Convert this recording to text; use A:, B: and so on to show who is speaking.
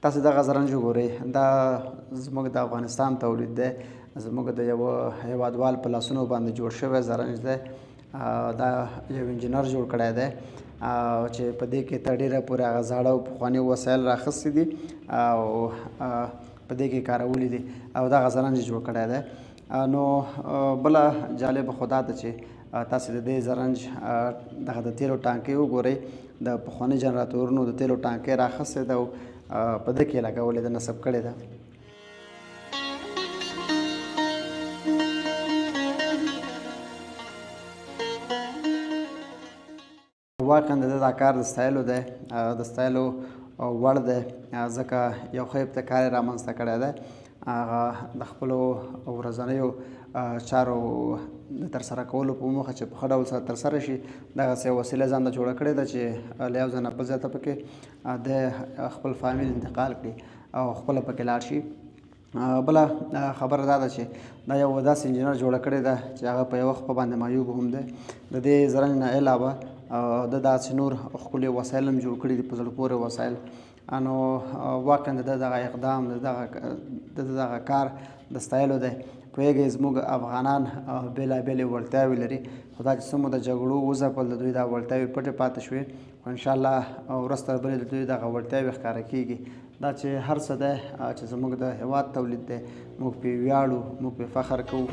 A: تاسو دغه زرنج وګورئ، دا زموږ د افغانستان تولید دی، زموږ د یوه هیوادوال په لاسونو باندې جوړ شوی زرنج دی. دا یو انجینر جوړ کړی دی چې په دې کې تر ډېره پورې هغه زاړه او پخواني وسایل راخیستي دي او په دې کې کارولي دي او دغه زرنج یې جوړ کړی دی. نو بله جالبه خو دا ده چې تاسې د دې زرنج دغه د تیلو ټانکۍ وګورئ، د پخواني جنراتورونو د تیلو ټانکۍ راخیستې ده او په ده کې یې لګولې ده، نصب کړې ده. واقعا د ده دا کار د ستایلو دی، د ستایلو وړ دی، ځکه یو ښه ابتکار یې رامنځته کړی دی. هغه د خپلو ورځنیو چارو د ترسره کولو په موخه چې په ښه ډول سره ترسره شي، دغسې یوه وسیله ځان ته جوړه کړې ده چې له یو ځای نه بل ځای ته پکې د خپل فامیل انتقال کړي او خپله پکې لاړ شي. بله خبره دا ده چې دا یو داسې انجینر جوړه کړې ده چې هغه په یو وخت په باندې معیوب هم دی. د دې زرنج نه علاوه د داسې نور ښکلي وسایل هم جوړ کړي دي، په زړه پورې وسایل. نو واقعا د ده دغه اقدام، د دغه کار د ستایلو دی. پوهېږئ زموږ افغانان بېلابېلې وړتیاوې لري، خو دا چې څومره د جګړو وځپل د دوی دا وړتیاوې پټې پاتې شوې، خو انشاءالله ورځ تر بلې د دوی دغه وړتیاوې ښکاره کېږي. دا چې هر څه دی چې زموږ د هېواد تولید دی، موږ پرې ویاړو، موږ پرې فخر کوو.